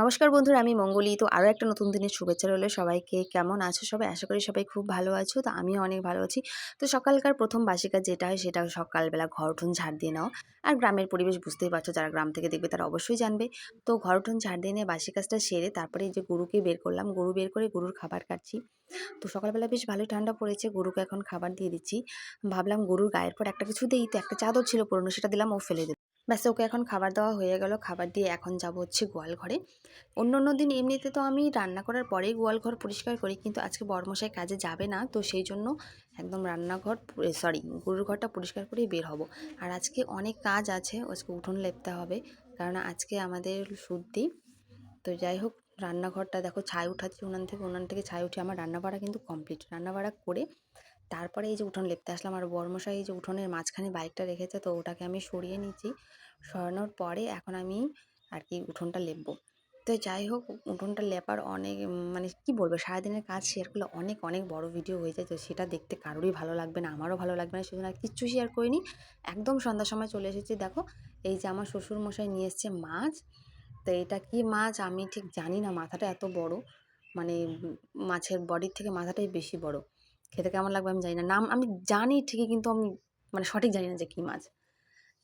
নমস্কার বন্ধুরা, আমি মঙ্গলি। তো আরও একটা নতুন দিনের শুভেচ্ছা রইলো সবাইকে। কেমন আছো সবাই? আশা করি সবাই খুব ভালো আছো। তো আমিও অনেক ভালো আছি। তো সকালকার প্রথম বাসি কাজ যেটা হয় সেটা সকালবেলা ঘর উঠোন ঝাড় দিয়ে নেওয়া। আর গ্রামের পরিবেশ বুঝতেই পারছো, যারা গ্রাম থেকে দেখবে তারা অবশ্যই জানবে। তো ঘর উঠোন ঝাড় দিয়ে নিয়ে বাসি কাজটা সেরে তারপরে এই যে গরুকে বের করলাম। গরু বের করে গরুর খাবার কাটছি। তো সকালবেলা বেশ ভালোই ঠান্ডা পড়েছে, গরুকে এখন খাবার দিয়ে দিচ্ছি। ভাবলাম গরুর গায়ের পর একটা কিছু দেই, তো একটা চাদর ছিল পুরনো, সেটা দিলাম, ও ফেলে দিল। ব্যাস, ওকে এখন খাবার দেওয়া হয়ে গেল। খাবার দিয়ে এখন যাব হচ্ছে গোয়াল ঘরে। অন্য দিন এমনিতে তো আমি রান্না করার পরেই গোয়াল ঘর পরিষ্কার করি, কিন্তু আজকে বরমশাই কাজে যাবে না, তো সেই জন্য একদম রান্নাঘর গরুর ঘরটা পরিষ্কার করেই বের হব। আর আজকে অনেক কাজ আছে, আজকে উঠোন লেপতে হবে, কারণ আজকে আমাদের শুদ্ধি। তো যাই হোক, রান্নাঘরটা দেখো ছাই উঠাচ্ছি উনান থেকে ছাই উঠে আমার রান্নাবাড়া কিন্তু কমপ্লিট। রান্নাবাড়া করে তারপরে এই যে উঠোন লেপতে আসলাম। আর বরমশাই এই যে উঠোনের মাঝখানে বাইকটা রেখেছে, তো ওটাকে আমি সরিয়ে নিচ্ছি। সরানোর পরে এখন আমি আর কি উঠোনটা লেপবো। তো যাই হোক, উঠোনটা লেপার অনেক মানে কি বলবো, সারাদিনের কাজ শেয়ার করলে অনেক অনেক বড় ভিডিও হয়ে যায়, তো সেটা দেখতে কারোরই ভালো লাগবে না, আমারও ভালো লাগবে না, সেজন্য আর কিচ্ছু শেয়ার করিনি। একদম সন্ধ্যার সময় চলে এসেছি। দেখো, এই যে আমার শ্বশুর মশাই নিয়ে এসছে মাছ। তো এটা কি মাছ আমি ঠিক জানি না, মাথাটা এত বড়, মানে মাছের বডির থেকে মাথাটাই বেশি বড়। খেতে কেমন লাগবে আমি জানি না, নাম আমি জানি ঠিকই, কিন্তু আমি মানে সঠিক জানি না যে কী মাছ।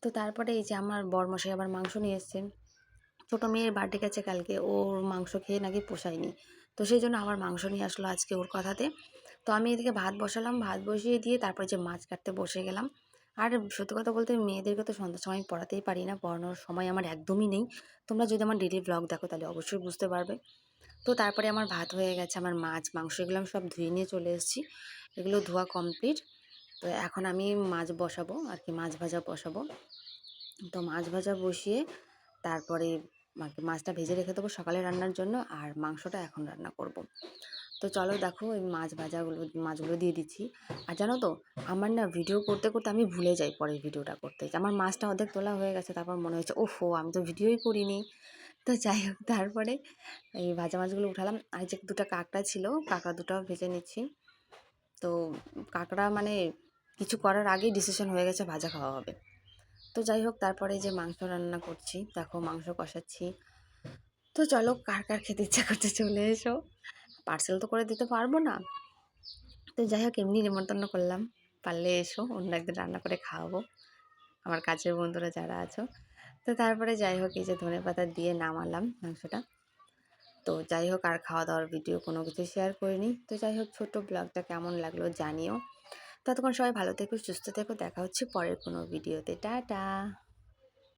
তো তারপরে এই যে আমার বরমশাই আবার মাংস নিয়ে এসছেন। ছোটো মেয়ের বার্থডে গেছে কালকে, ওর মাংস খেয়ে নাকি পোষায়নি, তো সেই জন্য আবার মাংস নিয়ে আসলো আজকে ওর কথাতে। তো আমি এদিকে ভাত বসালাম, ভাত বসিয়ে দিয়ে তারপরে যে মাছ কাটতে বসে গেলাম। আর সত্যি কথা বলতে মেয়েদেরকে তো সন্ধ্যার সময় পড়াতেই পারি না, পড়ানোর সময় আমার একদমই নেই। তোমরা যদি আমার ডেলি ব্লগ দেখো তাহলে অবশ্যই বুঝতে পারবে। তো তারপরে আমার ভাত হয়ে গেছে, আমার মাছ মাংস এগুলো আমি সব ধুয়ে নিয়ে চলে এসেছি, এগুলো ধোয়া কমপ্লিট। তো এখন আমি মাছ বসাবো আর কি, মাছ ভাজা বসাবো। তো মাছ ভাজা বসিয়ে তারপরে মাছটা ভেজে রেখে দেবো সকালে রান্নার জন্য, আর মাংসটা এখন রান্না করব। তো চলো দেখো, এই মাছগুলো দিয়ে দিচ্ছি। আর জানো তো, আমার না ভিডিও করতে করতে আমি ভুলে যাই পরের ভিডিওটা করতে। আমার মাছটা অর্ধেক তোলা হয়ে গেছে, তারপর মনে হয়েছে ওফো, আমি তো ভিডিওই করিনি। তো যাই হোক, তারপরে এই ভাজা মাছগুলো উঠালাম। আর যে দুটো কাঁকড়া ছিল, কাঁকড়া দুটো ভেজে নিচ্ছি। তো কাঁকড়া মানে কিছু করার আগেই ডিসিশন হয়ে গেছে ভাজা খাওয়া হবে। তো যাই হোক, তারপরে যে মাংস রান্না করছি, দেখো মাংস কষাচ্ছি। তো চলো, কার কার খেতে ইচ্ছা করতে চলে এসো। পার্সেল তো করে দিতে পারবো না, তো যাই হোক এমনি নেমন্তন্ন করলাম, পারলে এসো, অন্য একদিন রান্না করে খাওয়াবো আমার কাছের বন্ধুরা যারা আছো। তো তারপরে যাই হোক, এই যে ধনেপাতা দিয়ে নামালাম মাংসটা। তো যাই হোক, আর খাওয়া দাওয়ার ভিডিও কোনো কিছু শেয়ার করিনি। তো যাই হোক, ছোট্ট ব্লগটা কেমন লাগলো জানিও। ততক্ষণ সবাই ভালো থেকো, সুস্থ থেকো, দেখা হচ্ছে পরের কোনো ভিডিওতে। টাটা।